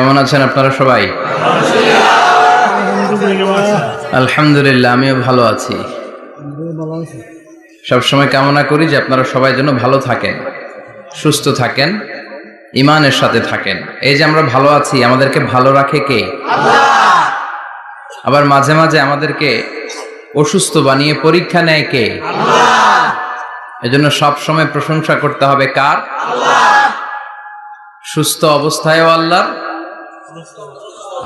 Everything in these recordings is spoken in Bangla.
কেমন আছেন আপনারা সবাই? আলহামদুলিল্লাহ, আমিও ভালো আছি। সবসময় কামনা করি যে আপনারা সবাই যেন ভালো থাকেন, সুস্থ থাকেন, ঈমানের সাথে থাকেন। এই যে আমরা ভালো আছি, আমাদেরকে ভালো রাখে কে? আল্লাহ। আবার মাঝে মাঝে আমাদেরকে অসুস্থ বানিয়ে পরীক্ষা নেয় কে? আল্লাহ। এজন্য সব সময় প্রশংসা করতে হবে কার? আল্লাহ। সুস্থ অবস্থায়ও আল্লাহ,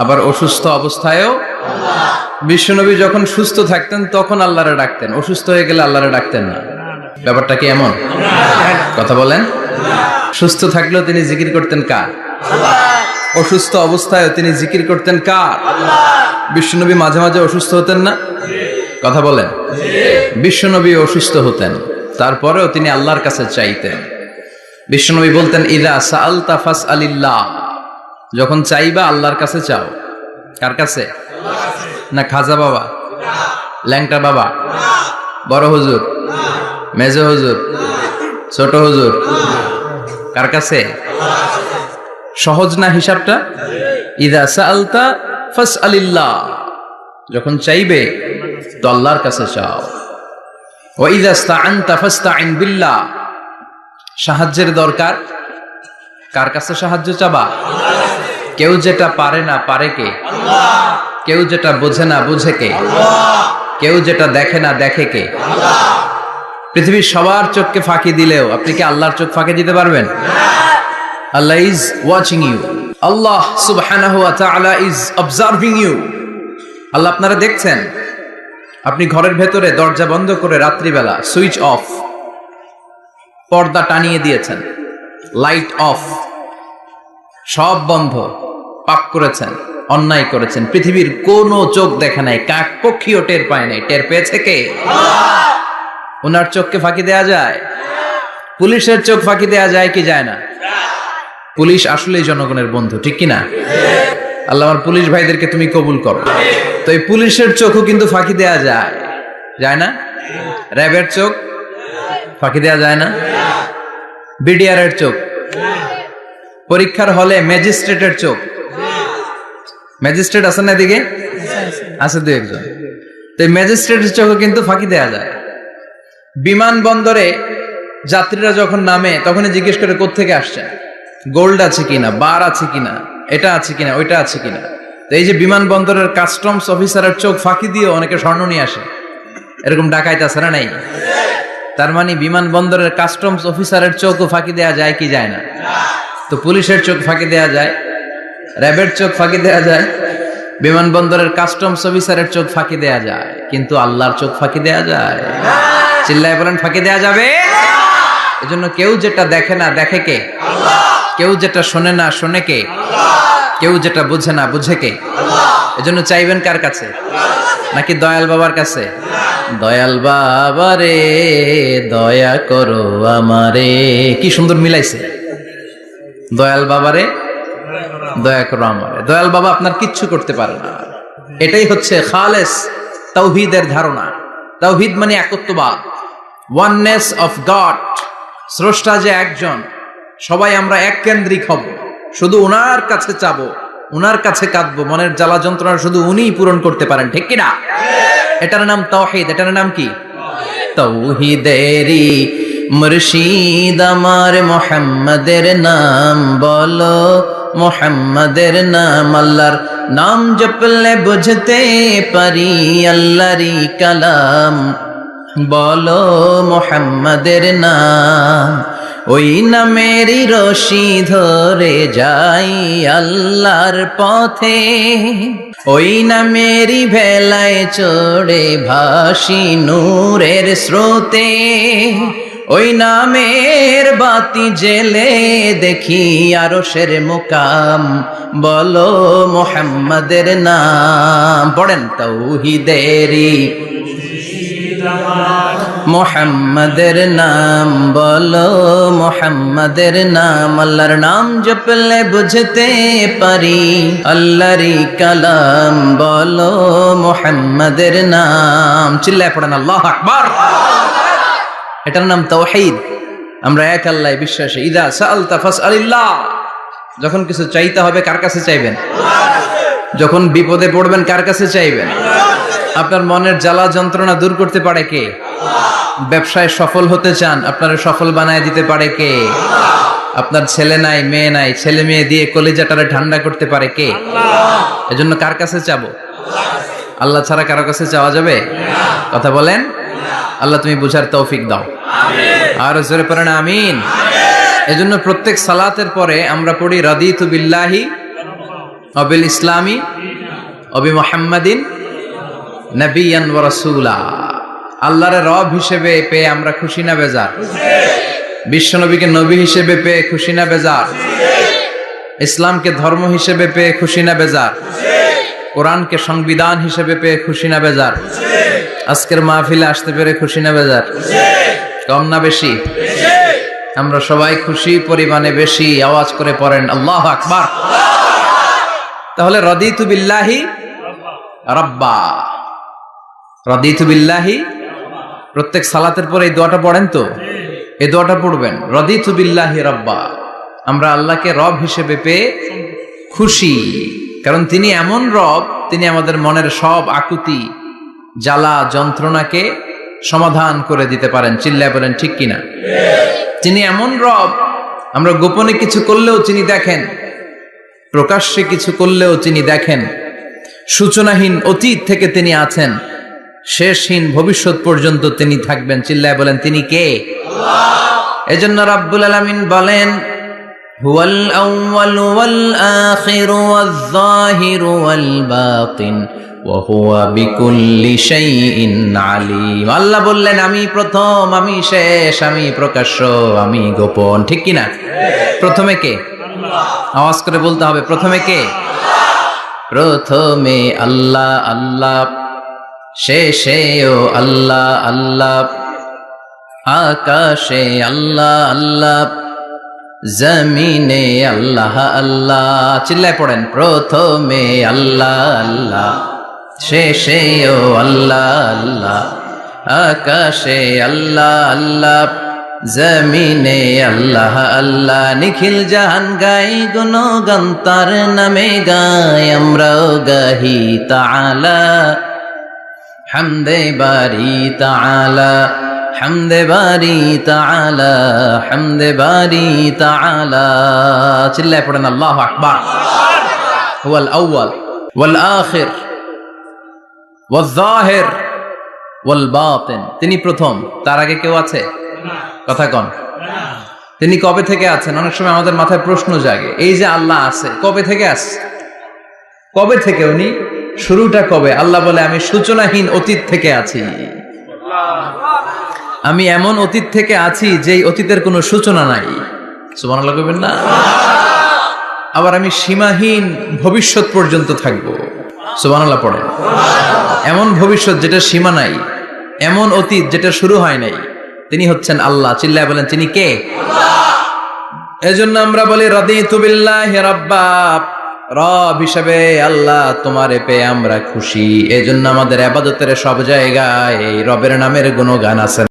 আবার অসুস্থ অবস্থায়ও আল্লাহ। বিশ্বনবী যখন সুস্থ থাকতেন তখন আল্লাহরে ডাকতেন, অসুস্থ হয়ে গেলে আল্লাহরে ডাকতেন না। ব্যাপারটা কি এমন? কথা বলেন। সুস্থ থাকলেও তিনি জিকির করতেন কার? আল্লাহ। অসুস্থ অবস্থায়ও তিনি জিকির করতেন কার? আল্লাহ। বিশ্বনবী মাঝে মাঝে অসুস্থ হতেন না? কথা বলেন। বিশ্বনবী অসুস্থ হতেন, তারপরেও তিনি আল্লাহর কাছে চাইতেন। বিশ্বনবী বলতেন, ইযা সাআলতা ফাসআলিল্লাহ, যখন চাইবা আল্লাহর কাছে চাও। কার কাছে? না খাজা বাবা, ল্যাংটা বাবা, বড় হুজুর, মেজ হুজুর, ছোট হুজুর? কার কাছে? সহজ না হিসাবটা? ইযা সাআলতা ফাসআলিল্লাহ, যখন চাইবে তো আল্লাহর কাছে চাও। ওয়া ইযা ইসতাআনতা ফাসতাইন বিল্লাহ, সাহায্যের দরকার কার কাছে সাহায্য চাবা? কেউ যেটা পারে না পারে কে? আল্লাহ। কেউ যেটা বোঝে না বুঝে কে? আল্লাহ। কেউ যেটা দেখে না দেখে কে? আল্লাহ। পৃথিবীর সবার চোখকে ফাঁকি দিলেও আপনি কি আল্লাহর চোখ ফাঁকি দিতে পারবেন? আল্লাহ ইজ ওয়াচিং ইউ, আল্লাহ সুবহানাহু ওয়া তাআলা ইজ অবজার্ভিং ইউ। আল্লাহ আপনারা দেখছেন। আপনি ঘরের ভেতরে দরজা বন্ধ করে রাত্রিবেলা সুইচ অফ, পর্দা টানিয়ে দিয়েছেন, লাইট অফ, সব বন্ধ, পাপ করেছেন, অন্যায় করেছেন, পৃথিবীর কোনো চোখ দেখে নাই, কাক পক্ষীও টের পায় নাই। টের পেয়েছে কে? আল্লাহ। ওনার চোখকে ফাঁকি দেয়া যায়? পুলিশের চোখ ফাঁকি দেয়া যায় কি যায় না? পুলিশ আসলেই জনগণের বন্ধু, ঠিক কি না? আল্লাহ আমার পুলিশ ভাইদেরকে তুমি কবুল করো। তো এই পুলিশের চোখও কিন্তু ফাঁকি দেয়া যায়, যায় না? র্যাবের চোখ ফাঁকি দেয়া যায় না? বিডিআরের চোখ, পরীক্ষার হলে ম্যাজিস্ট্রেটের চোখ, ম্যাজিস্ট্রেট আছেন না এদিকে? আছে দু একজন। তো ম্যাজিস্ট্রেটের চোখও কিন্তু ফাঁকি দেয়া যায়। বিমানবন্দরে যাত্রীরা যখন নামে তখনই জিজ্ঞেস করে কোত্থেকে আসছেন, গোল্ড আছে কিনা, বার আছে কিনা, এটা আছে কিনা, ওইটা আছে কিনা। তো এই যে বিমানবন্দরের কাস্টমস অফিসারের চোখ ফাঁকি দিয়ে অনেকে স্বর্ণ নিয়ে আসে, এরকম ডাকাইত আছে না নাই? তার মানে বিমানবন্দরের কাস্টমস অফিসারের চোখও ফাঁকি দেয়া যায় কি যায় না? তো পুলিশের চোখ ফাঁকি দেয়া যায়, র্যাবের চোখ ফাঁকি দেয়া যায়, বিমানবন্দরের কাস্টমস অফিসারের চোখ ফাঁকি দেয়া যায়, কিন্তু আল্লাহর চোখ ফাঁকি দেয়া যায়? চিল্লায় বলেন ফাঁকি দেয়া যাবে? এজন্য কেউ যেটা দেখে না দেখে কে? আল্লাহ। কেউ যেটা শোনে না শোনে কে? আল্লাহ। কেউ যেটা বুঝে না বুঝে কে? আল্লাহ। এজন্য চাইবেন কার কাছে? নাকি দয়াল বাবার কাছে? দয়াল বাবা রে দয়া করো আমারে। কি সুন্দর মিলাইছে, দয়াল বাবারে দয়া করো আমারে। দয়াল বাবা আপনার কিচ্ছু করতে পারে না। এটাই হচ্ছে খালেস তাওহীদের ধারণা। তাওহীদ মানে একত্ববাদ, ওয়াননেস অফ গড। স্রষ্টা যে একজন, সবাই আমরা এক কেন্দ্রিক হব, শুধু ওনার কাছে চাবো, ওনার কাছে কাঁদবো, মনের জ্বালা যন্ত্রণা শুধু উনিই পূরণ করতে পারেন, ঠিক কিনা? এটার নাম তাওহীদ। এটার নাম কি? তাওহীদেরই মুর্শিদ আমার মুহাম্মাদের নাম বলো, মুহাম্মাদের নাম। আল্লাহর নাম জপলে বুঝতে পারি আল্লাহরই কালাম, বলো মুহাম্মাদের নাম। ওই নামেরই রশি ধরে যাই আল্লাহর পথে, ওই নামেরই ভেলায় চড়ে ভাসি নূরের স্রোতে। ওই নামের বাতি জেলে দেখি আরশের মুকাম, বলো মুহাম্মাদের নাম। পড়েন তাওহীদেরই মুহাম্মাদের নাম বলো, মুহাম্মাদের নাম। আল্লাহর নাম জপলে বুঝতে পারি আল্লাহরই কালাম, বলো মুহাম্মাদের নাম। চিল্লায় পড়েন আল্লাহু আকবার। এটার নাম তাওহীদ। আমরা এক আল্লাহ বিশ্বাসী। ইদা সাআলতা ফাসআলিল্লাহ, যখন কিছু চাইতে হবে কার কাছে চাইবেন? যখন বিপদে পড়বেন কার কাছে চাইবেন? আপনার মনের জ্বালা যন্ত্রণা দূর করতে পারে কে? ব্যবসায় সফল হতে চান, আপনারা সফল বানায় দিতে পারে কে? আপনার ছেলে নাই, মেয়ে নাই, ছেলে মেয়ে দিয়ে কলিজাটারে ঠান্ডা করতে পারে কে? এজন্য কার কাছে চাবো? আল্লাহ ছাড়া কারো কাছে চাওয়া যাবে? কথা বলেন। আল্লাহ তুমি বুঝার তৌফিক দাও, আর জোরে পড়েন আমিন। এজন্য প্রত্যেক সালাতের পরে আমরা পড়ি রাদিতু বিল্লাহি ওয়া বিল ইসলামি ওয়া বি মুহাম্মাদিন নাবিয়ান ওয়া রাসূলা। আল্লাহর রব হিসেবে পেয়ে আমরা খুশি না বেজার? বিশ্ব নবীকে নবী হিসেবে পেয়ে খুশি না বেজার? ইসলামকে ধর্ম হিসেবে পেয়ে খুশি না বেজার? কোরআনকে সংবিধান হিসেবে পেয়ে খুশি না বেজার? আজকের মাহফিলে আসতে পেরে খুশি না বেজার? কম না বেশি? আমরা সবাই খুশি পরিমাণে বেশি। আওয়াজ করে পড়েন আল্লাহু আকবার। তাহলে রাদিতু বিল্লাহি রাব্বা, রাদিতু বিল্লাহি। প্রত্যেক সালাতের পরে এই দোয়াটা পড়েন তো? এই দোয়াটা পড়বেন, রাদিতু বিল্লাহি রাব্বা। আমরা আল্লাহকে রব হিসেবে পেয়ে খুশি, কারণ তিনি এমন রব, তিনি আমাদের মনের সব আকুতি জ্বালা যন্ত্রণাকে সমাধান করে দিতে পারেন। চিল্লায় বলেন ঠিক কিনা? তিনি এমন রব, আমরা গোপনে কিছু করলেও তিনি দেখেন, প্রকাশ্যে কিছু করলেও তিনি দেখেন। সূচনাহীন অতীত থেকে তিনি আছেন, শেষহীন ভবিষ্যৎ পর্যন্ত তিনি থাকবেন। চিল্লায় বলেন তিনি কে? এজন্য রাব্বুল আলামিন বলেন হুয়াল আউয়ালু ওয়াল আখিরু ওয়াজ যাহিরু ওয়াল বাতিন ওয়া হুয়া বিকুল্লি শাইইন আলিম। আল্লাহ বললেন আমি প্রথম, আমি শেষ, আমি প্রকাশ্য, আমি গোপন। ঠিক কি না? প্রথমে কে? আওয়াজ করে বলতে হবে, প্রথমে কে? প্রথমে আল্লাহ আল্লাহ, শেষেও আল্লাহ আল্লাহ, আকাশে আল্লাহ আল্লাহ, জমিনে আল্লাহ আল্লাহ। চিল্লায় পড়েন প্রথমে আল্লাহ আল্লাহ, শেষেও আল্লাহ আল্লাহ, আকাশে আল্লাহ আল্লাহ, জমিনে আল্লাহ আল্লাহ। নিখিল জাহান গাই গুণগান তার নামে গাই, আমরাও গাহি তাআলা হামদে বারি তাআলা, হামদে বারি তাআলা, হামদে বারি তাআলা। চিল্লায় পড়েন আল্লাহু আকবার। হুয়াল আউয়াল ওয়াল আখির ওয়াজ যাহির ওয়াল বাতিন। তিনি প্রথম, তার আগে কেউ আছে? কথা কন। তিনি কবে থেকে আছেন? অনেক সময় আমাদের মাথায় প্রশ্ন জাগে, এই যে আল্লাহ আছে, কবে থেকে আছে? কবে থেকে? উনি শুরুটা কবে? আল্লাহ বলে আমি সূচনাহীন অতীত থেকে আছি। আমি এমন অতীত থেকে আছি যেই অতীতের কোনো সূচনা নাই। সুবহানাল্লাহ কইবেন না? আবার আমি সীমাহীন ভবিষ্যৎ পর্যন্ত থাকবো। সুবহানাল্লাহ পড়েন। এমন ভবিষ্যৎ যেটা সীমা নাই, এমন অতীত যেটা শুরু হয় নাই, তিনি হচ্ছেন আল্লাহ। চিল্লায় বলেন তিনি কে? এজন্য আমরা বলি রাদিতু বিল্লাহি রাব্বা, রব হিসেবে আল্লাহ তোমারে পেয়ে আমরা খুশি। এজন্য আমাদের ইবাদতের সব জায়গায় এই রবের নামের গুণগান আছে।